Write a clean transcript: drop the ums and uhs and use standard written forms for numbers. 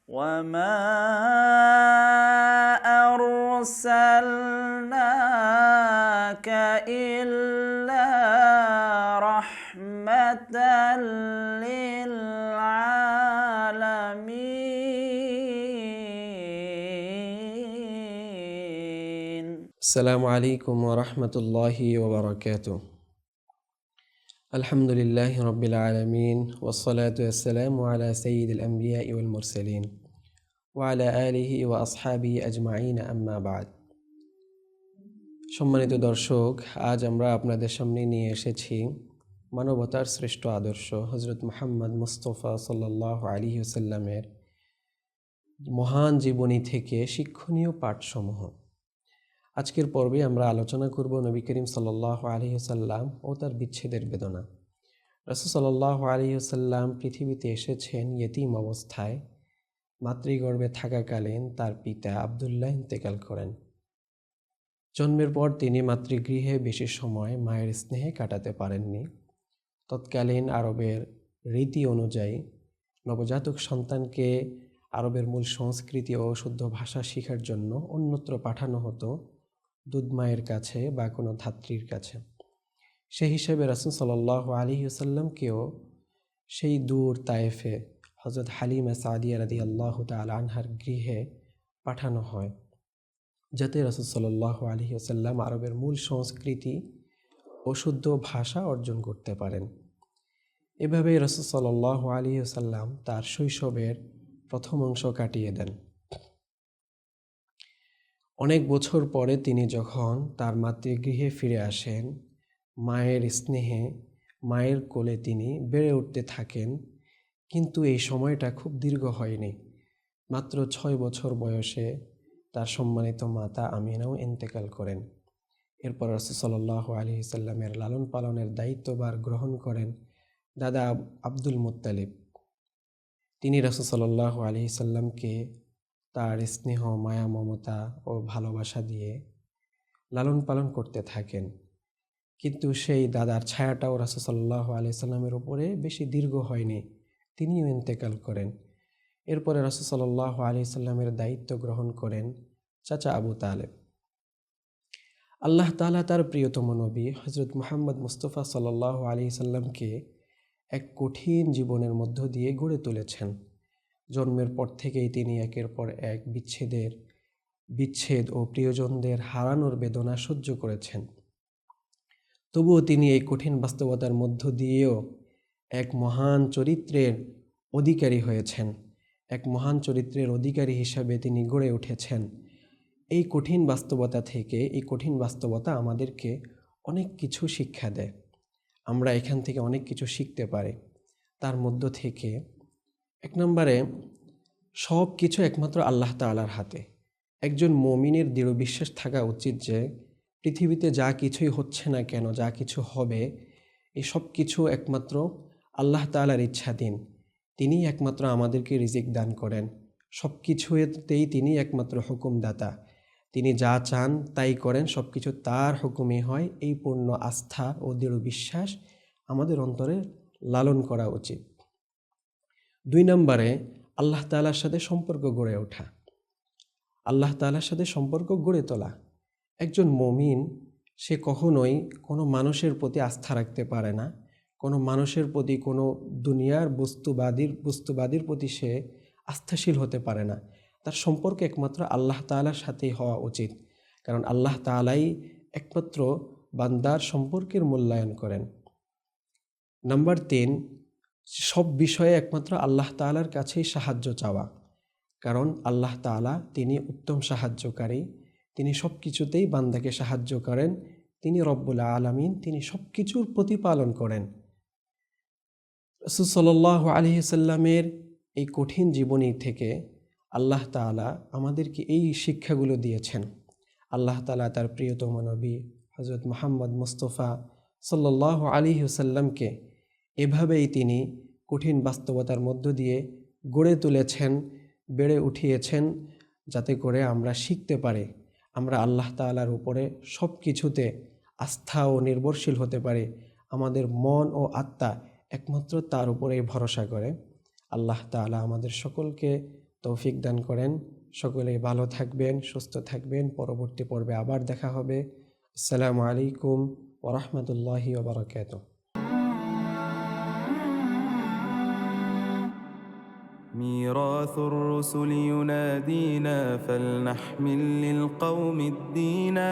وما أرسلناك إلا رحمة للعالمين. السلام عليكم ورحمة الله وبركاته. الحمد لله رب العالمين والصلاة والسلام على سيد الأنبياء والمرسلين وعلى آله وأصحابه أجمعين أما بعد. সম্মানিত দর্শক, আজ আমরা আপনাদের সামনে নিয়ে এসেছি মানবতার শ্রেষ্ঠ আদর্শ হযরত মুহাম্মদ মুস্তাফা সাল্লাল্লাহু আলাইহি ওয়াসাল্লামের মহান জীবনী থেকে শিক্ষণীয় পাঠসমূহ। আজকের পর্বে আমরা আলোচনা করব নবী করিম সাল্লাল্লাহু আলাইহি ওয়াসাল্লাম ও তার বিচ্ছেদের বেদনা। রাসূল সাল্লাল্লাহু আলাইহি ওয়াসাল্লাম পৃথিবীতে এসেছেন ইয়েতিম অবস্থায়। মাতৃগর্ভে থাকাকালীন তার পিতা আব্দুল্লাহ ইন্তেকাল করেন। জন্মের পর তিনি মাতৃগৃহে বেশি সময় মায়ের স্নেহে কাটাতে পারেননি। তৎকালীন আরবের রীতি অনুযায়ী নবজাতক সন্তানকে আরবের মূল সংস্কৃতি ও শুদ্ধ ভাষা শেখার জন্য অন্যত্র পাঠানো হতো দুধ মায়ের কাছে বা কোনো ধাত্রীর কাছে। সেই হিসেবে রাসূল সাল্লাল্লাহু আলাইহি ওয়াসাল্লামকেও সেই দূর তায়েফে হযরত হালিমা সাদিয়া রাদিয়াল্লাহু তাআলা আনহার গৃহে পাঠানো হয়, যাতে রাসূল সাল্লাল্লাহু আলাইহি ওয়াসাল্লাম আরবের মূল সংস্কৃতি ও শুদ্ধ ভাষা অর্জন করতে পারেন। এভাবে রাসূল সাল্লাল্লাহু আলাইহি ওয়াসাল্লাম তার শৈশবের প্রথম অংশ কাটিয়ে দেন। অনেক বছর পরে তিনি যখন তার মাতৃগৃহে ফিরে আসেন, মায়ের স্নেহে মায়ের কোলে তিনি বেড়ে উঠতে থাকেন। কিন্তু এই সময়টা খুব দীর্ঘ হয়নি। মাত্র 6 বছর বয়সে তার সম্মানিত মাতা আমিনাও ইন্তেকাল করেন। এরপর রাসূল সাল্লাল্লাহু আলাইহি ওয়াসাল্লামের লালন পালনের দায়িত্বভার গ্রহণ করেন দাদা আব্দুল মুত্তালিব। তিনি রাসূল সাল্লাল্লাহু আলাইহি ওয়াসাল্লামকে তার স্নেহ, মায়া, মমতা ও ভালোবাসা দিয়ে লালন পালন করতে থাকেন। কিন্তু সেই দাদার ছায়াটাও রাসূল সাল্লাল্লাহু আলাইহি ওয়াসাল্লামের উপরে বেশি দীর্ঘ হয়নি, তিনিও ইন্তেকাল করেন। এরপরে রাসূল সাল্লাল্লাহু আলাইহি ওয়াসাল্লামের দায়িত্ব গ্রহণ করেন চাচা আবু তালেব। আল্লাহ তাআলা তার প্রিয়তম নবী হযরত মুহাম্মদ মুস্তাফা সাল্লাল্লাহু আলাইহি ওয়াসাল্লামকে এক কঠিন জীবনের মধ্য দিয়ে গড়ে তুলেছেন। জন্মের পর থেকেই তিনি একের পর এক বিচ্ছেদ ও প্রিয়জনদের হারানোর বেদনা সহ্য করেছেন। তবুও তিনি এই কঠিন বাস্তবতার মধ্য দিয়েও এক মহান চরিত্রের অধিকারী হয়েছেন। এক মহান চরিত্রের অধিকারী হিসাবে তিনি গড়ে উঠেছেন। এই কঠিন বাস্তবতা আমাদেরকে অনেক কিছু শিক্ষা দেয়। আমরা এখান থেকে অনেক কিছু শিখতে পারি। তার মধ্য থেকে 1 নম্বরে, সব কিছু একমাত্র আল্লাহ তাআলার হাতে। একজন মুমিনের দৃঢ় বিশ্বাস থাকা উচিত যে পৃথিবীতে যা কিছুই হচ্ছে না কেন, যা কিছু হবে, এই সব কিছু একমাত্র আল্লাহ তাআলার ইচ্ছাধীন। তিনিই একমাত্র আমাদেরকে রিজিক দান করেন। সব কিছুতেই তিনি একমাত্র হুকুমদাতা। তিনি যা চান তাই করেন, সব কিছু তার হুকুমে হয়। এই পূর্ণ আস্থা ও দৃঢ় বিশ্বাস আমাদের অন্তরে লালন করা উচিত। 2 নম্বরে, আল্লাহ তাআলার সাথে সম্পর্ক গড়ে ওঠা। আল্লাহ তাআলার সাথে সম্পর্ক গড়ে তোলা। একজন মুমিন সে কখনোই কোনো মানুষের প্রতি আস্থা রাখতে পারে না, কোনো মানুষের প্রতি, কোনো দুনিয়ার বস্তুবাদীর প্রতি সে আস্থাশীল হতে পারে না। তার সম্পর্ক একমাত্র আল্লাহ তাআলার সাথেই হওয়া উচিত, কারণ আল্লাহ তাআলাই একমাত্র বান্দার সম্পর্কের মূল্যায়ন করেন। নাম্বার 3, সব বিষয়ে একমাত্র আল্লাহ তাআলার কাছেই সাহায্য চাওয়া, কারণ আল্লাহ তাআলা তিনি উত্তম সাহায্যকারী। তিনি সব কিছুতেই বান্দাকে সাহায্য করেন। তিনি রব্বুল আলামিন, তিনি সব কিছুর প্রতিপালন করেন। রাসূল সাল্লাল্লাহু আলাইহি ওয়াসাল্লামের এই কঠিন জীবনী থেকে আল্লাহ তাআলা আমাদেরকে এই শিক্ষাগুলো দিয়েছেন। আল্লাহ তাআলা তার প্রিয়তম নবী হযরত মুহাম্মদ মুস্তাফা সাল্লাল্লাহু আলাইহি ওয়াসাল্লামকে এভাবেই তিনি কঠিন বাস্তবতার মধ্য দিয়ে গড়ে তুলেছেন, বেড়ে উঠিয়েছেন, যাতে করে আমরা শিখতে পারি, আমরা আল্লাহ তাআলার উপরে সব কিছুতে আস্থা ও নির্ভরশীল হতে পারি। আমাদের মন ও আত্মা একমাত্র তার উপরেই ভরসা করে। আল্লাহ তাআলা আমাদের সকলকে তৌফিক দান করেন। সকলেই ভালো থাকবেন, সুস্থ থাকবেন। পরবর্তী পর্বে আবার দেখা হবে। আসসালামু আলাইকুম ওয়া রাহমাতুল্লাহি ওয়া বারাকাতুহু। ميراث الرسل ينادينا فلنحمل للقوم الدينا